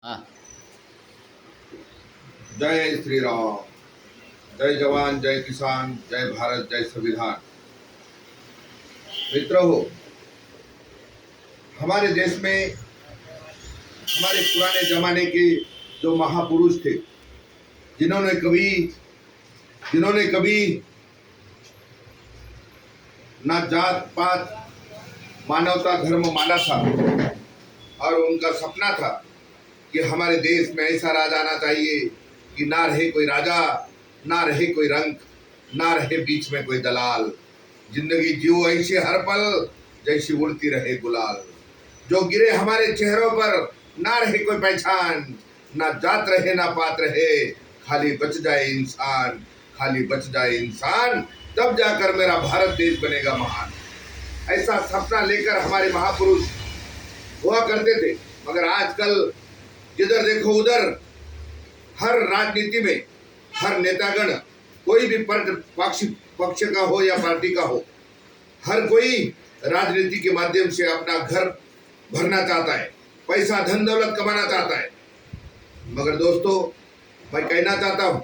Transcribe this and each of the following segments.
हाँ। जय श्री राम। जय जवान, जय किसान, जय भारत, जय संविधान। मित्रों, हमारे देश में हमारे पुराने जमाने के जो महापुरुष थे, जिन्होंने कभी ना जात पात मानवता धर्म माना था, और उनका सपना था कि हमारे देश में ऐसा राजा आना चाहिए कि ना रहे कोई राजा, ना रहे कोई रंग, ना रहे बीच में कोई दलाल। जिंदगी जियो ऐसे हर पल जैसी उड़ती रहे गुलाल। जो गिरे हमारे चेहरों पर ना रहे कोई पहचान, ना जात रहे ना पात रहे, खाली बच जाए इंसान, खाली बच जाए इंसान, तब जाकर मेरा भारत देश बनेगा महान। ऐसा सपना लेकर हमारे महापुरुष हुआ करते थे। मगर आजकल जिधर देखो उधर हर राजनीति में हर नेतागण, कोई भी पक्ष का हो या पार्टी का हो, हर कोई राजनीति के माध्यम से अपना घर भरना चाहता है, पैसा धन दौलत कमाना चाहता है। मगर दोस्तों, मैं कहना चाहता हूं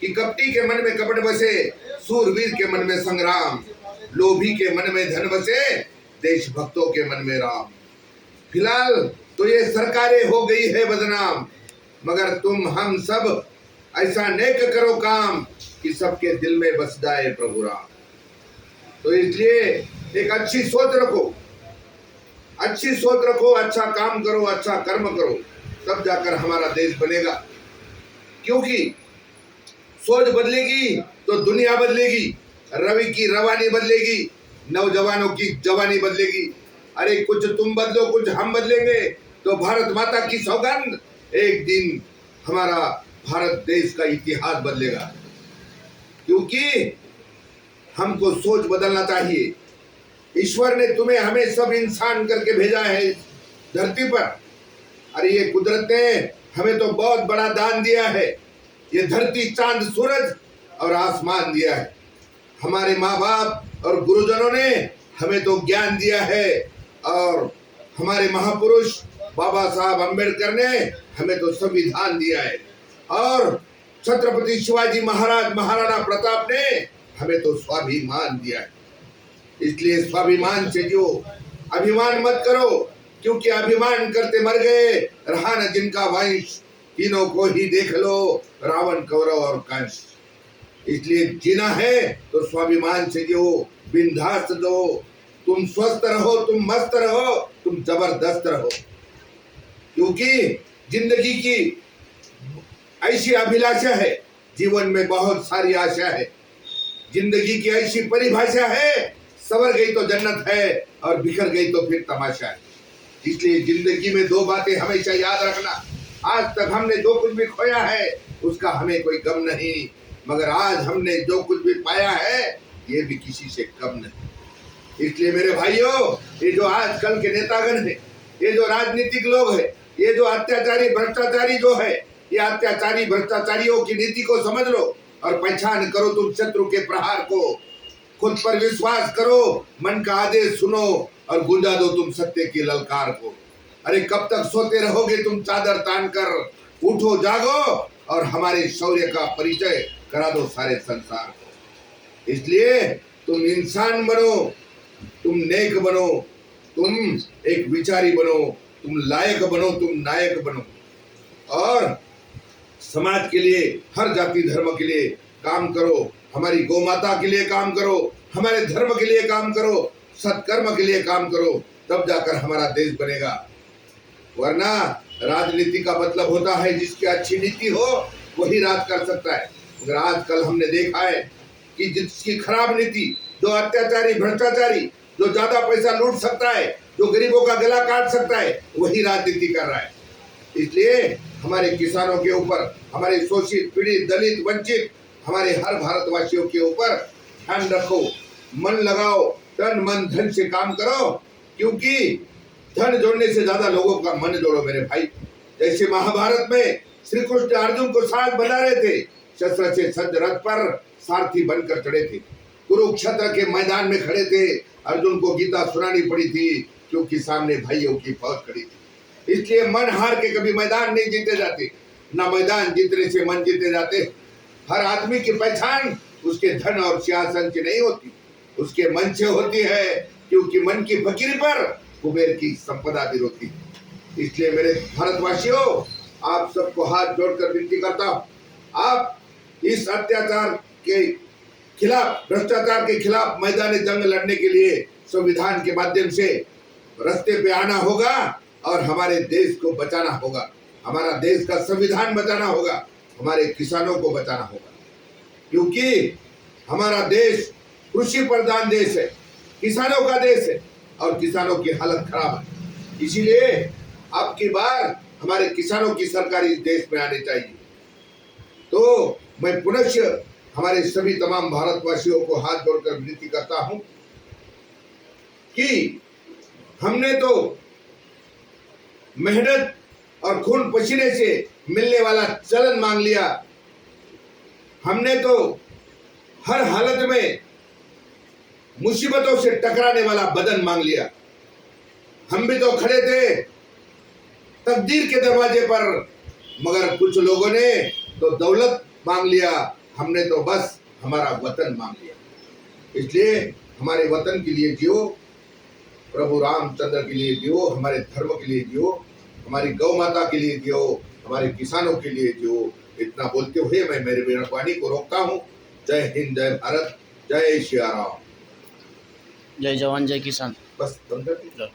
कि कपटी के मन में कपट बसे, सूरवीर के मन में संग्राम, लोभी के मन में धन बसे, देशभक्तों के मन में राम। फिलहाल तो ये सरकारें हो गई है बदनाम, मगर तुम हम सब ऐसा नेक करो काम कि सबके दिल में बस जाए प्रभु राम। तो इसलिए एक अच्छी सोच रखो, अच्छा काम करो, अच्छा कर्म करो, तब जाकर हमारा देश बनेगा। क्योंकि सोच बदलेगी तो दुनिया बदलेगी, रवि की रवानी बदलेगी, नौजवानों की जवानी बदलेगी। अरे कुछ तुम बदलो, कुछ हम बदलेंगे तो भारत माता की सौगंध, एक दिन हमारा भारत देश का इतिहास बदलेगा। क्योंकि हमको सोच बदलना चाहिए। ईश्वर ने तुम्हें हमें सब इंसान करके भेजा है धरती पर। अरे ये कुदरत ने हमें तो बहुत बड़ा दान दिया है। ये धरती, चांद, सूरज और आसमान दिया है। हमारे माँ बाप और गुरुजनों ने हमें तो ज्ञान दिया है, और हमारे महापुरुष बाबा साहब अम्बेडकर ने हमें तो संविधान दिया है, और छत्रपति शिवाजी महाराज, महाराणा प्रताप ने हमें तो स्वाभिमान दिया है। इसलिए स्वाभिमान से जो अभिमान मत करो, क्योंकि अभिमान करते मर गए रहा न जिनका वंश। तीनों को ही देख लो, रावण, कौरव और कंस। इसलिए जीना है तो स्वाभिमान से जो, बिंदास दो। तुम स्वस्थ रहो, तुम मस्त रहो, तुम जबरदस्त रहो। क्योंकि जिंदगी की ऐसी अभिलाषा है, जीवन में बहुत सारी आशा है। जिंदगी की ऐसी परिभाषा है, सवर गई तो जन्नत है और बिखर गई तो फिर तमाशा है। इसलिए जिंदगी में दो बातें हमेशा याद रखना। आज तक हमने जो कुछ भी खोया है उसका हमें कोई गम नहीं, मगर आज हमने जो कुछ भी पाया है ये भी किसी से कम नहीं। इसलिए मेरे भाइयों, ये जो आजकल के नेतागण है, ये जो राजनीतिक लोग है, ये जो अत्याचारी भ्रष्टाचारी जो है, ये अत्याचारी भ्रष्टाचारियों की नीति को समझ लो और पहचान करो तुम शत्रु के प्रहार को। खुद पर विश्वास करो, मन का आदेश सुनो और गुंजा दो तुम सत्य की ललकार को। अरे कब तक सोते रहोगे तुम चादर तान कर? उठो, जागो और हमारे शौर्य का परिचय करा दो सारे संसार को। इसलिए तुम इंसान बनो, तुम नेक बनो, तुम एक विचारी बनो, तुम लायक बनो, तुम नायक बनो, और समाज के लिए, हर जाति धर्म के लिए काम करो। हमारी गौ माता के लिए काम करो, हमारे धर्म के लिए काम करो, सत्कर्म के लिए काम करो, तब जाकर हमारा देश बनेगा। वरना राजनीति का मतलब होता है जिसकी अच्छी नीति हो वही राज कर सकता है। मगर आजकल हमने देखा है कि जिसकी खराब नीति, जो अत्याचारी भ्रष्टाचारी, जो ज्यादा पैसा लूट सकता है, जो गरीबों का गला काट सकता है, वही राजनीति कर रहा है। इसलिए हमारे किसानों के ऊपर, हमारे शोषित, पीड़ित, दलित, वंचित, हमारे हर भारतवासियों के ऊपर ध्यान रखो, मन लगाओ, तन मन धन से काम करो। क्योंकि धन जोड़ने से ज्यादा लोगों का मन जोड़ो मेरे भाई। जैसे महाभारत में श्री कृष्ण अर्जुन को साथ बना रहे थे, शस्त्र से सज्ज रथ पर सारथी बनकर चढ़े थे, कुरुक्षेत्र के मैदान में खड़े थे, अर्जुन को गीता सुनानी पड़ी थी क्योंकि सामने भाइयों की फौज खड़ी थी। इसलिए मन हार के कभी मैदान नहीं जीते जाते, ना मैदान जीतने से मन जीते जाते। हर आदमी की पहचान उसके धन और सिंहासन से नहीं होती, उसके मन से होती है, क्योंकि मन की फकीरी पर कुबेर की संपदा भी होती है। इसलिए मेरे भारतवासियों, आप सबको हाथ जोड़कर विनती करता हूँ, आप इस अत्याचार के खिलाफ, भ्रष्टाचार के खिलाफ मैदान जंग लड़ने के लिए संविधान के माध्यम से रास्ते पे आना होगा और हमारे देश को बचाना होगा, हमारा देश का संविधान बचाना होगा, हमारे किसानों को बचाना होगा। क्योंकि हमारा देश कृषि प्रधान देश है, किसानों का देश है और किसानों की हालत खराब है। इसीलिए अब की बार हमारे किसानों की सरकार इस देश में आनी चाहिए। तो मैं पुनश्च हमारे सभी तमाम भारतवासियों को हाथ जोड़कर विनती करता हूं कि हमने तो मेहनत और खून पसीने से मिलने वाला चलन मांग लिया, हमने तो हर हालत में मुसीबतों से टकराने वाला बदन मांग लिया। हम भी तो खड़े थे तकदीर के दरवाजे पर, मगर कुछ लोगों ने तो दौलत मांग लिया, हमने तो बस हमारा वतन मांग लिया। इसलिए हमारे वतन के लिए जियो, प्रभु रामचंद्र के लिए जियो, हमारे धर्म के लिए जियो, हमारी गौ माता के लिए जियो, हमारे किसानों के लिए जियो। इतना बोलते हुए मैं मेरी वाणी को रोकता हूँ। जय हिंद, जय भारत, जय श्री राम। जय जवान जय किसान। बस बंद कर दीजिए।